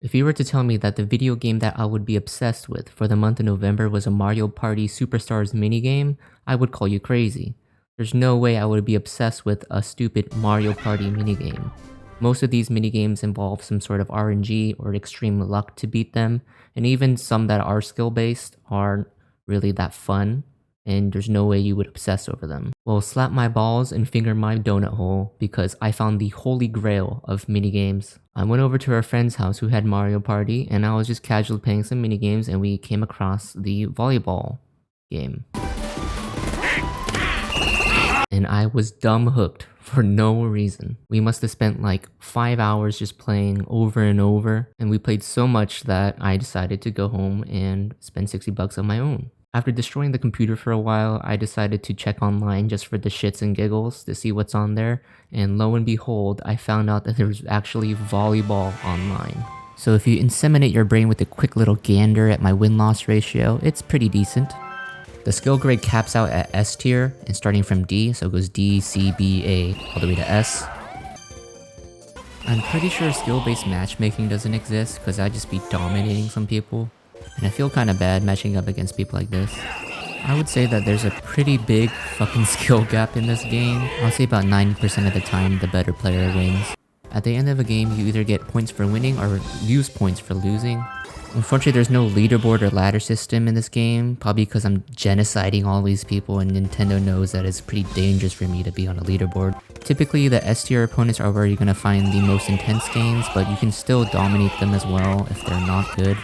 If you were to tell me that the video game that I would be obsessed with for the month of November was a Mario Party Superstars minigame, I would call you crazy. There's no way I would be obsessed with a stupid Mario Party minigame. Most of these minigames involve some sort of RNG or extreme luck to beat them, and even some that are skill-based aren't really that fun, and there's no way you would obsess over them. Well, slap my balls and finger my donut hole because I found the holy grail of minigames. I went over to our friend's house who had Mario Party, and I was just casually playing some minigames, and we came across the volleyball game. And I was dumb hooked for no reason. We must have spent like 5 hours just playing over and over, and we played so much that I decided to go home and spend 60 bucks on my own. After destroying the computer for a while, I decided to check online just for the shits and giggles to see what's on there, and lo and behold, I found out that there's actually volleyball online. So if you inseminate your brain with a quick little gander at my win-loss ratio, it's pretty decent. The skill grade caps out at S tier, and starting from D, so it goes D, C, B, A, all the way to S. I'm pretty sure skill-based matchmaking doesn't exist, because I'd just be dominating some people. And I feel kinda bad matching up against people like this. I would say that there's a pretty big fucking skill gap in this game. I'll say about 90% of the time the better player wins. At the end of a game, you either get points for winning or lose points for losing. Unfortunately, there's no leaderboard or ladder system in this game, probably because I'm genociding all these people and Nintendo knows that it's pretty dangerous for me to be on a leaderboard. Typically, the S tier opponents are where you're gonna find the most intense games, but you can still dominate them as well if they're not good.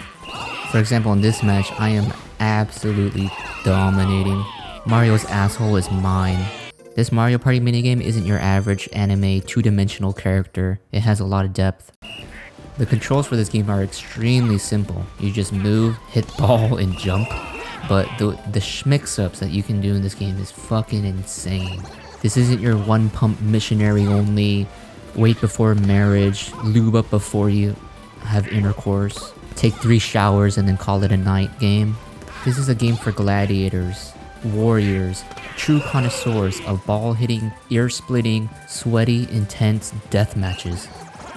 For example, in this match, I am absolutely dominating. Mario's asshole is mine. This Mario Party minigame isn't your average anime two-dimensional character. It has a lot of depth. The controls for this game are extremely simple. You just move, hit ball, and jump. But the schmix-ups that you can do in this game is fucking insane. This isn't your one-pump missionary only, wait before marriage, lube up before you have intercourse, take 3 showers and then call it a night game. This is a game for gladiators, warriors, true connoisseurs of ball-hitting, ear-splitting, sweaty, intense death matches.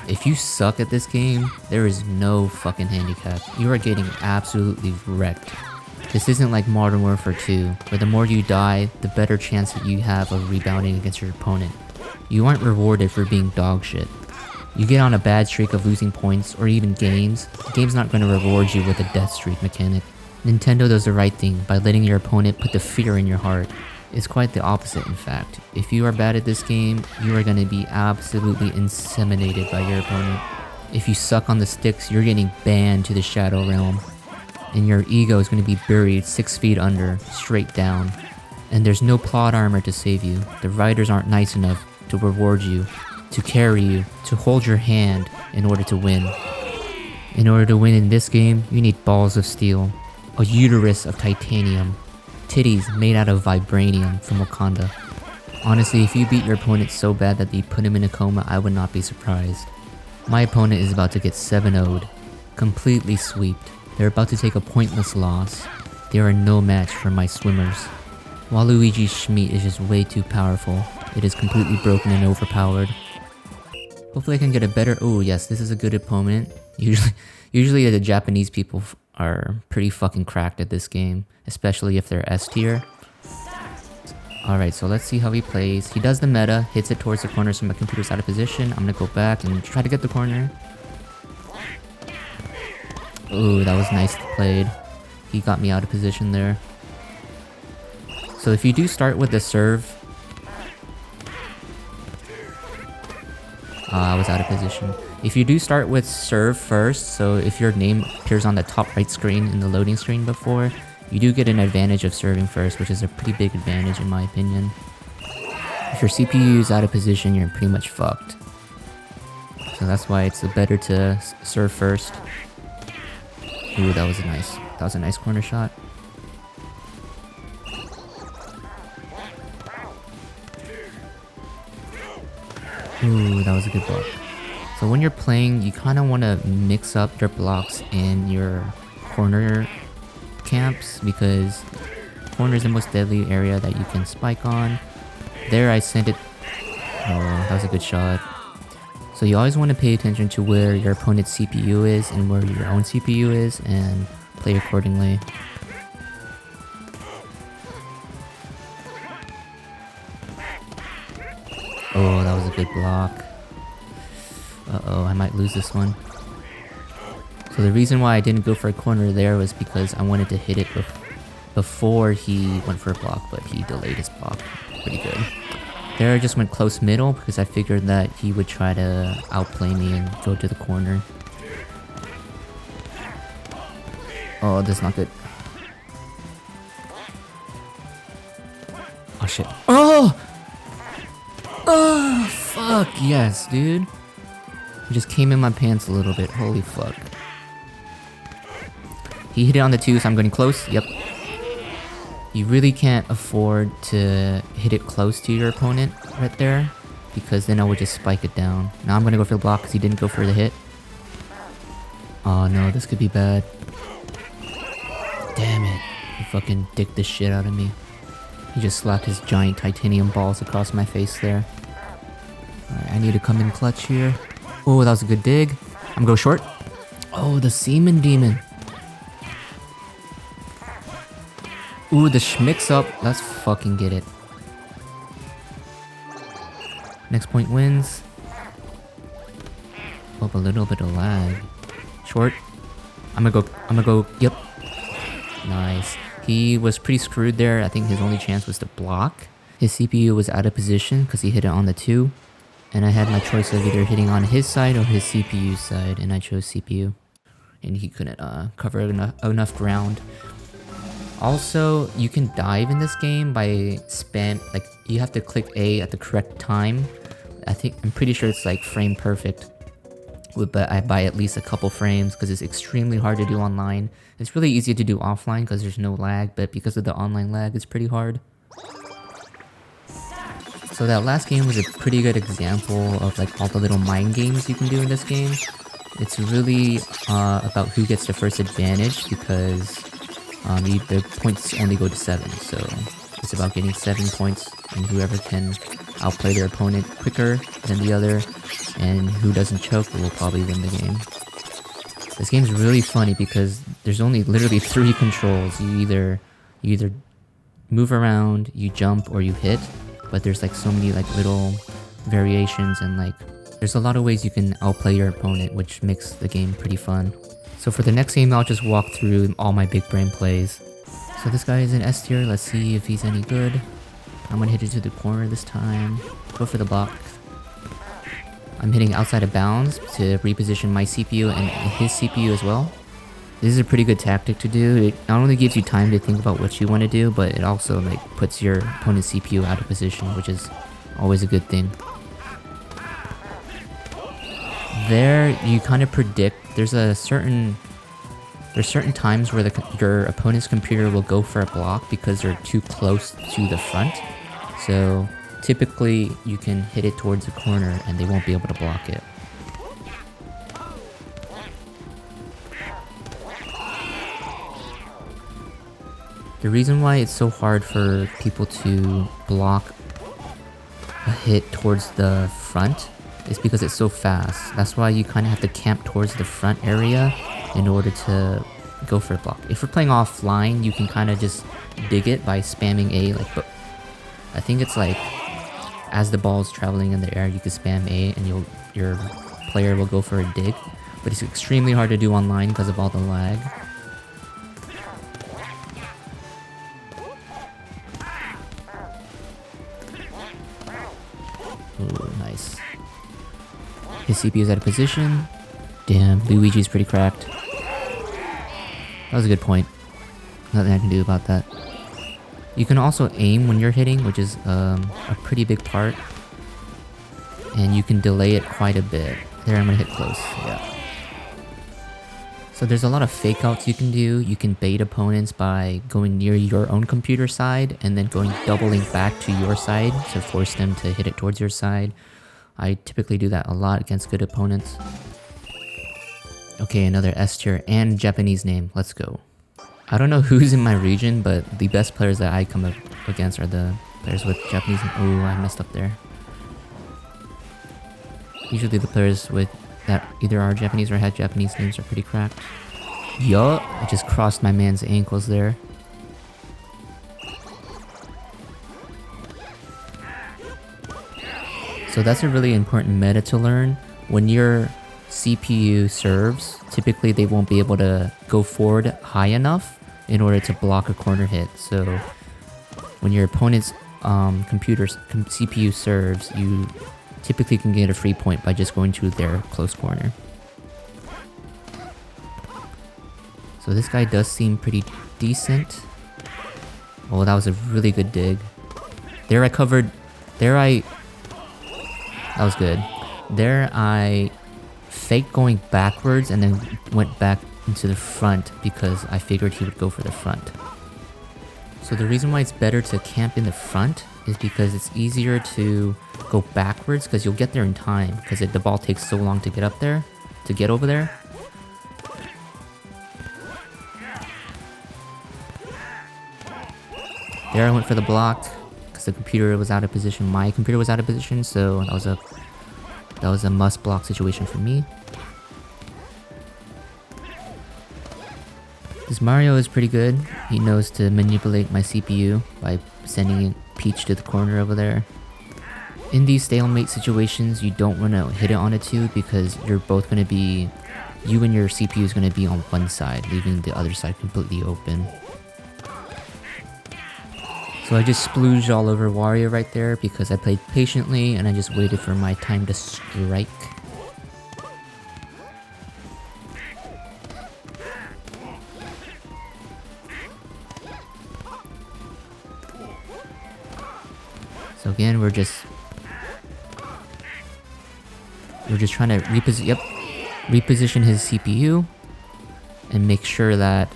If you suck at this game, there is no fucking handicap. You are getting absolutely wrecked. This isn't like Modern Warfare 2, where the more you die, the better chance that you have of rebounding against your opponent. You aren't rewarded for being dog shit. You get on a bad streak of losing points, or even games, the game's not going to reward you with a death streak mechanic. Nintendo does the right thing by letting your opponent put the fear in your heart. It's quite the opposite, in fact. If you are bad at this game, you are going to be absolutely inseminated by your opponent. If you suck on the sticks, you're getting banned to the Shadow Realm. And your ego is going to be buried 6 feet under, straight down. And there's no plot armor to save you. The writers aren't nice enough to reward you, to carry you, to hold your hand in order to win. In order to win in this game, you need balls of steel, a uterus of titanium, titties made out of vibranium from Wakanda. Honestly, if you beat your opponent so bad that they put him in a coma, I would not be surprised. My opponent is about to get 7-0'd, completely sweeped. They're about to take a pointless loss. They are no match for my swimmers. Waluigi's Schmeat is just way too powerful. It is completely broken and overpowered. Hopefully I can get a better— oh yes, this is a good opponent. Usually the Japanese people are pretty fucking cracked at this game, especially if they're S tier. Alright, so let's see how he plays. He does the meta, hits it towards the corner so my computer's out of position. I'm gonna go back and try to get the corner. Ooh, that was nice played. He got me out of position there. So if you do start with the serve— I was out of position. If you do start with serve first, so if your name appears on the top right screen in the loading screen before, you do get an advantage of serving first, which is a pretty big advantage in my opinion. If your CPU is out of position, you're pretty much fucked. So that's why it's better to serve first. Ooh, that was a nice corner shot. Ooh, that was a good block. So when you're playing, you kind of want to mix up your blocks and your corner camps, because corner is the most deadly area that you can spike on. There I sent it— oh, that was a good shot. So you always want to pay attention to where your opponent's CPU is and where your own CPU is and play accordingly. Oh, that was a good block. Uh-oh, I might lose this one. So the reason why I didn't go for a corner there was because I wanted to hit it before he went for a block, but he delayed his block pretty good. There I just went close middle because I figured that he would try to outplay me and go to the corner. Oh, that's not good. Oh shit. Oh! Oh, fuck yes, dude. He just came in my pants a little bit. Holy fuck. He hit it on the 2, so I'm getting close. Yep. You really can't afford to hit it close to your opponent right there, because then I would just spike it down. Now I'm gonna go for the block because he didn't go for the hit. Oh no, this could be bad. Damn it. He fucking dicked the shit out of me. He just slapped his giant titanium balls across my face there. Alright, I need to come in clutch here. Oh, that was a good dig. I'm gonna go short. Oh, the Seaman Demon. Ooh, the schmicks up. Let's fucking get it. Next point wins. Oh, a little bit of lag. Short. I'm gonna go, yep. Nice. He was pretty screwed there. I think his only chance was to block. His CPU was out of position because he hit it on the 2. And I had my choice of either hitting on his side or his CPU side, and I chose CPU. And he couldn't cover enough ground. Also, you can dive in this game by like you have to click A at the correct time. I'm pretty sure it's like frame perfect. But I buy at least a couple frames because it's extremely hard to do online. It's really easy to do offline because there's no lag, but because of the online lag, it's pretty hard. So that last game was a pretty good example of like all the little mind games you can do in this game. It's really about who gets the first advantage because the points only go to 7, so it's about getting 7 points, and whoever can outplay their opponent quicker than the other, and who doesn't choke will probably win the game. This game's really funny because there's only literally 3 controls. You either move around, you jump, or you hit, but there's like so many like little variations, and like there's a lot of ways you can outplay your opponent, which makes the game pretty fun. So for the next game, I'll just walk through all my big brain plays. So this guy is in S tier, let's see if he's any good. I'm gonna hit it to the corner this time. Go for the block. I'm hitting outside of bounds to reposition my CPU and his CPU as well. This is a pretty good tactic to do. It not only gives you time to think about what you want to do, but it also like puts your opponent's CPU out of position, which is always a good thing. There, you kind of predict. There's certain times where your opponent's computer will go for a block because they're too close to the front. So typically you can hit it towards the corner and they won't be able to block it. The reason why it's so hard for people to block a hit towards the front is because it's so fast. That's why you kind of have to camp towards the front area in order to go for a block. If you're playing offline, you can kind of just dig it by spamming A, but I think it's like as the ball is traveling in the air, you can spam A and your player will go for a dig. But it's extremely hard to do online because of all the lag. Ooh, nice. His CPU is out of position. Damn, Luigi's pretty cracked. That was a good point. Nothing I can do about that. You can also aim when you're hitting, which is a pretty big part. And you can delay it quite a bit. There, I'm gonna hit close. Yeah. So there's a lot of fake outs you can do. You can bait opponents by going near your own computer side and then doubling back to your side to force them to hit it towards your side. I typically do that a lot against good opponents. Okay, another S tier and Japanese name. Let's go. I don't know who's in my region, but the best players that I come up against are the players with Japanese. Oh, I messed up there. Usually the players with that either are Japanese or had Japanese names are pretty cracked. Yup, I just crossed my man's ankles there. So that's a really important meta to learn. When your CPU serves, typically they won't be able to go forward high enough in order to block a corner hit. So when your opponent's CPU serves, you typically can get a free point by just going to their close corner. So this guy does seem pretty decent. Oh, that was a really good dig. There I covered... That was good. There I faked going backwards and then went back into the front because I figured he would go for the front. So the reason why it's better to camp in the front is because it's easier to go backwards because you'll get there in time because the ball takes so long to get up there, to get over there. There I went for the block because the computer was out of position. My computer was out of position, so that was a must block situation for me. This Mario is pretty good. He knows to manipulate my CPU by sending Peach to the corner over there. In these stalemate situations, you don't want to hit it on a 2 because you're both going to be... You and your CPU is going to be on one side, leaving the other side completely open. So I just splooged all over Wario right there because I played patiently and I just waited for my time to strike. So again, we're just trying to reposition his CPU and make sure that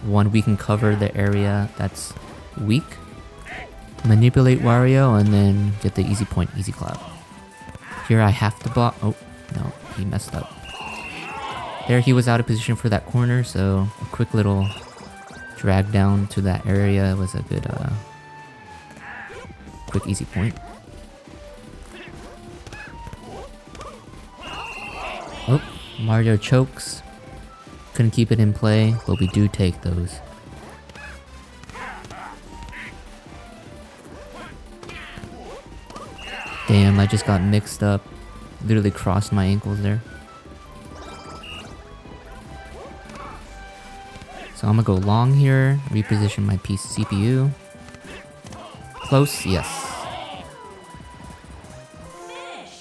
one, we can cover the area that's weak, manipulate Wario, and then get the easy point, easy clap. Here I have to block. Oh no, he messed up. There he was out of position for that corner, so a quick little drag down to that area was a good quick easy point. Oh, Mario chokes. Couldn't keep it in play, but we do take those. Damn, I just got mixed up. Literally crossed my ankles there. So I'm gonna go long here, reposition my CPU. Close, yes.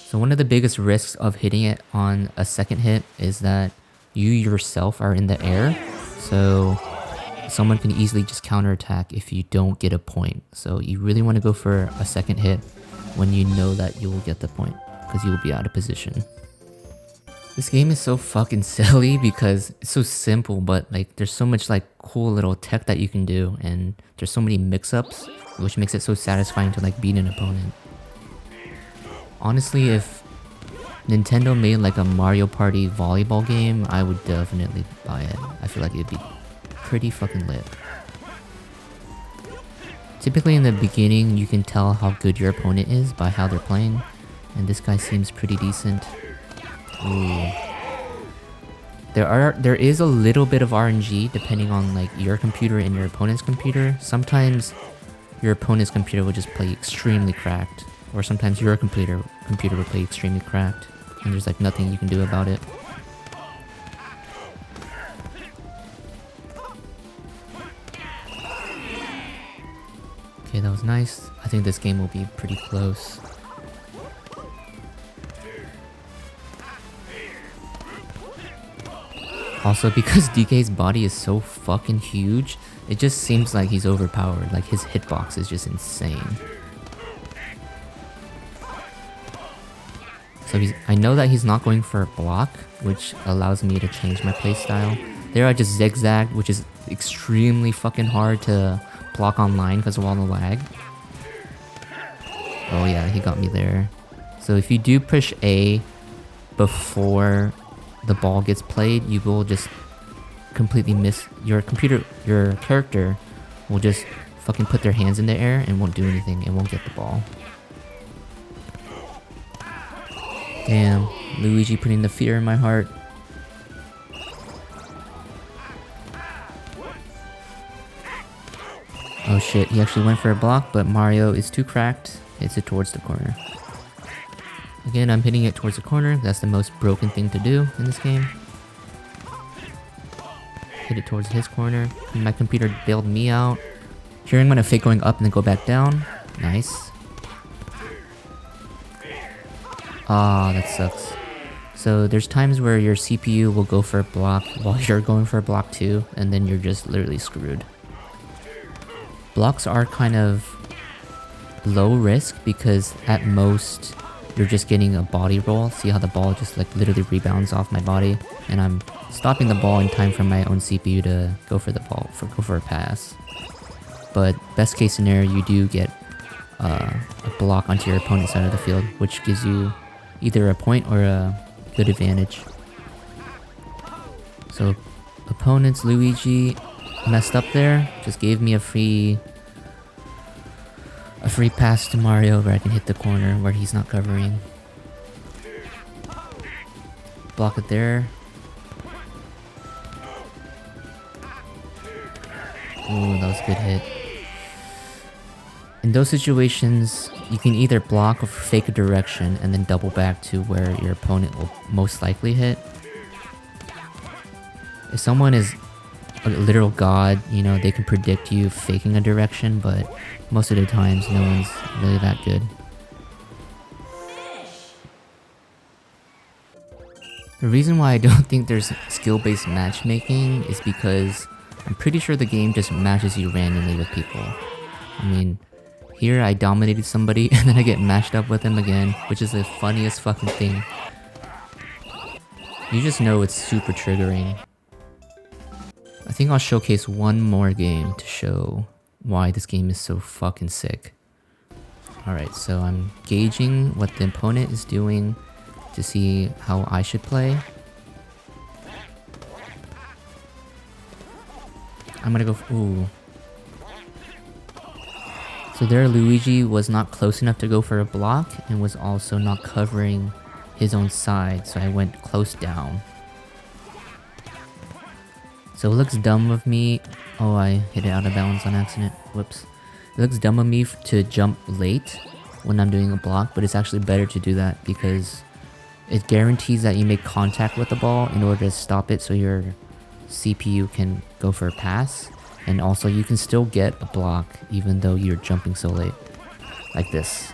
So one of the biggest risks of hitting it on a second hit is that you yourself are in the air. So someone can easily just counterattack if you don't get a point. So you really want to go for a second hit when you know that you will get the point, because you will be out of position. This game is so fucking silly because it's so simple, but like there's so much like cool little tech that you can do, and there's so many mix-ups, which makes it so satisfying to like beat an opponent. Honestly, if Nintendo made like a Mario Party volleyball game, I would definitely buy it. I feel like it'd be pretty fucking lit. Typically in the beginning, you can tell how good your opponent is by how they're playing, and this guy seems pretty decent. Ooh. There is a little bit of RNG depending on like your computer and your opponent's computer. Sometimes your opponent's computer will just play extremely cracked, or sometimes your computer will play extremely cracked, and there's like nothing you can do about it. Okay, that was nice. I think this game will be pretty close. Also, because DK's body is so fucking huge, it just seems like he's overpowered. Like his hitbox is just insane. So I know that he's not going for a block, which allows me to change my playstyle. There I just zigzagged, which is extremely fucking hard to block online because of all the lag. Oh yeah, he got me there. So if you do push A before the ball gets played, you will just completely miss your character will just fucking put their hands in the air and won't do anything and won't get the ball. Damn, Luigi putting the fear in my heart. Oh shit, he actually went for a block, but Mario is too cracked. Hits it towards the corner. Again, I'm hitting it towards the corner. That's the most broken thing to do in this game. Hit it towards his corner. And my computer bailed me out. Here I'm gonna fake going up and then go back down. Nice. Ah, that sucks. So there's times where your CPU will go for a block while you're going for a block too, and then you're just literally screwed. Blocks are kind of low risk because at most you're just getting a body roll. See how the ball just like literally rebounds off my body, and I'm stopping the ball in time for my own CPU to go for the ball, go for a pass. But best case scenario, you do get a block onto your opponent's side of the field, which gives you either a point or a good advantage. So opponent's Luigi messed up there, just gave me a free pass to Mario where I can hit the corner where he's not covering. Block it there. Ooh, that was a good hit. In those situations, you can either block or fake a direction and then double back to where your opponent will most likely hit. If someone is a literal god, you know, they can predict you faking a direction, but most of the times no one's really that good. The reason why I don't think there's skill-based matchmaking is because I'm pretty sure the game just matches you randomly with people. I mean, here I dominated somebody and then I get matched up with him again, which is the funniest fucking thing. You just know it's super triggering. I think I'll showcase one more game to show why this game is so fucking sick. Alright, so I'm gauging what the opponent is doing to see how I should play. I'm gonna go ooh. So there Luigi was not close enough to go for a block and was also not covering his own side, so I went close down. So it looks dumb of me. Oh, I hit it out of bounds on accident. Whoops. It looks dumb of me to jump late when I'm doing a block, but it's actually better to do that because it guarantees that you make contact with the ball in order to stop it so your CPU can go for a pass. And also you can still get a block even though you're jumping so late. Like this.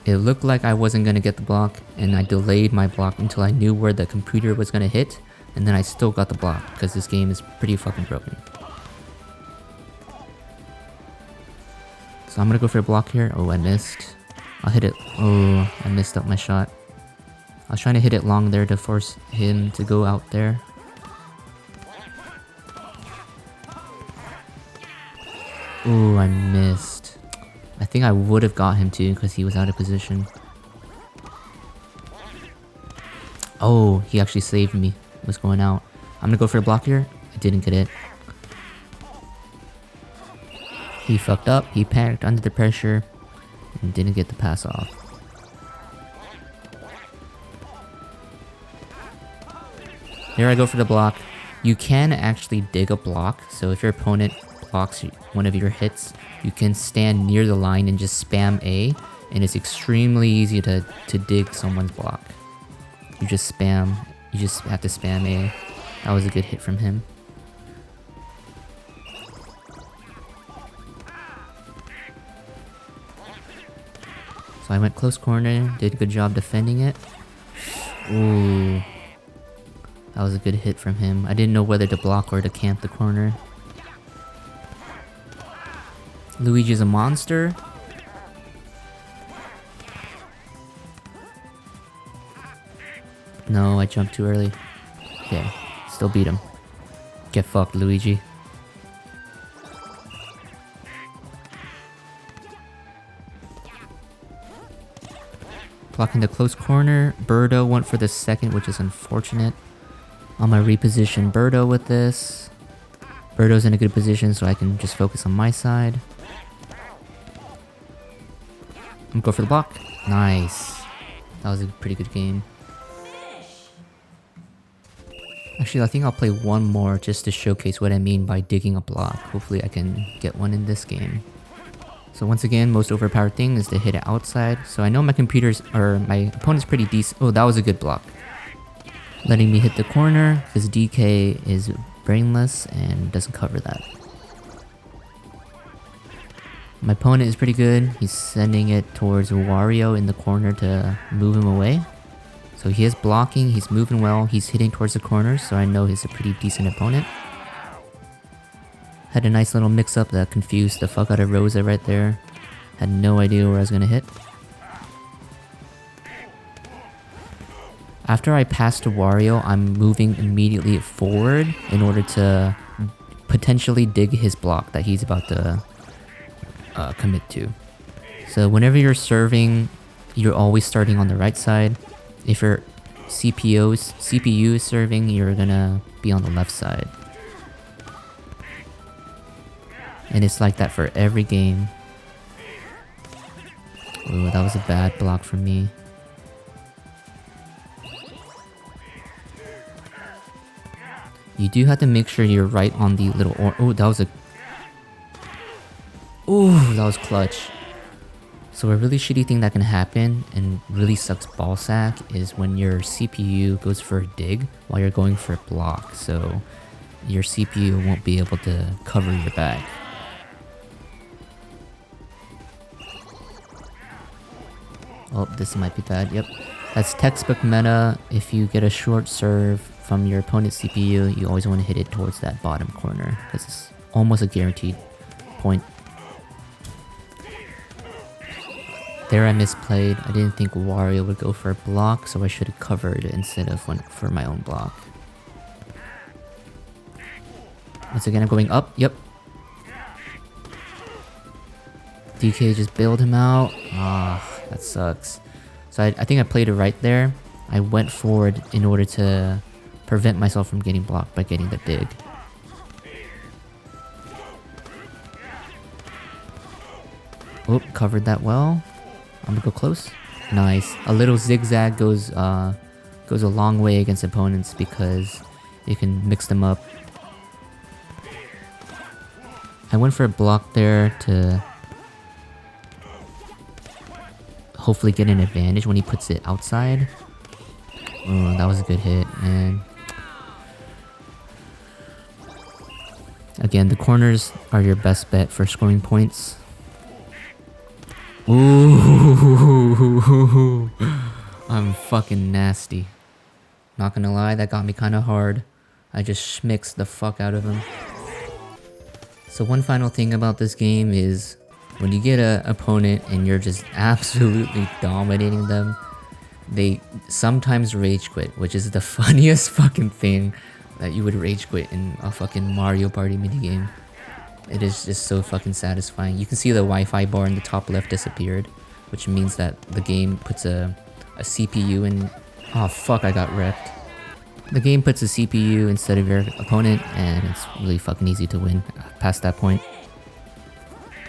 It looked like I wasn't gonna get the block and I delayed my block until I knew where the computer was gonna hit. And then I still got the block, because this game is pretty fucking broken. So I'm gonna go for a block here. Oh, I missed. I'll hit it. Oh, I messed up my shot. I was trying to hit it long there to force him to go out there. Oh, I missed. I think I would have got him too, because he was out of position. Oh, he actually saved me. Was going out. I'm gonna go for a block here. I didn't get it. He fucked up. He panicked under the pressure and didn't get the pass off. Here I go for the block. You can actually dig a block. So if your opponent blocks one of your hits, you can stand near the line and just spam A, and it's extremely easy to dig someone's block. You just spam. You just have to spam A. That was a good hit from him. So I went close corner, did a good job defending it. Ooh. That was a good hit from him. I didn't know whether to block or to camp the corner. Luigi's a monster. No, I jumped too early. Okay, still beat him. Get fucked, Luigi. Blocking the close corner. Birdo went for the second, which is unfortunate. I'm gonna reposition Birdo with this. Birdo's in a good position, so I can just focus on my side. I'm gonna go for the block. Nice. That was a pretty good game. Actually, I think I'll play one more just to showcase what I mean by digging a block. Hopefully I can get one in this game. So once again, most overpowered thing is to hit it outside. So I know my my opponent's pretty decent. Oh, that was a good block. Letting me hit the corner because DK is brainless and doesn't cover that. My opponent is pretty good. He's sending it towards Wario in the corner to move him away. So he is blocking, he's moving well, he's hitting towards the corners, so I know he's a pretty decent opponent. Had a nice little mix-up that confused the fuck out of Rosa right there. Had no idea where I was gonna hit. After I pass to Wario, I'm moving immediately forward in order to potentially dig his block that he's about to commit to. So whenever you're serving, you're always starting on the right side. If your CPU is serving, you're gonna be on the left side. And it's like that for every game. Ooh, that was a bad block from me. You do have to make sure you're right on the little oh, that was a... Ooh, that was clutch. So a really shitty thing that can happen and really sucks ballsack is when your CPU goes for a dig while you're going for a block. So your CPU won't be able to cover your back. Oh, this might be bad. Yep. That's textbook meta. If you get a short serve from your opponent's CPU, you always want to hit it towards that bottom corner because it's almost a guaranteed point. There I misplayed. I didn't think Wario would go for a block, so I should have covered instead of went for my own block. Once again, I'm going up. Yep. DK just bailed him out. Ah, that sucks. So I think I played it right there. I went forward in order to prevent myself from getting blocked by getting the dig. Oh, covered that well. I'm gonna go close. Nice. A little zigzag goes a long way against opponents because you can mix them up. I went for a block there to hopefully get an advantage when he puts it outside. Oh, that was a good hit, man. Again, the corners are your best bet for scoring points. Ooh, I'm fucking nasty. Not gonna lie, that got me kinda hard. I just schmixed the fuck out of him. So one final thing about this game is when you get an opponent and you're just absolutely dominating them, they sometimes rage quit, which is the funniest fucking thing that you would rage quit in a fucking Mario Party minigame. It is just so fucking satisfying. You can see the Wi-Fi bar in the top left disappeared, which means that the game puts a CPU in... Oh fuck, I got wrecked. The game puts a CPU instead of your opponent, and it's really fucking easy to win past that point.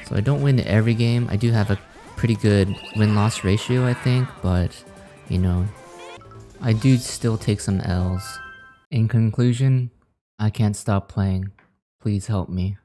So I don't win every game. I do have a pretty good win-loss ratio, I think, but, you know, I do still take some L's. In conclusion, I can't stop playing. Please help me.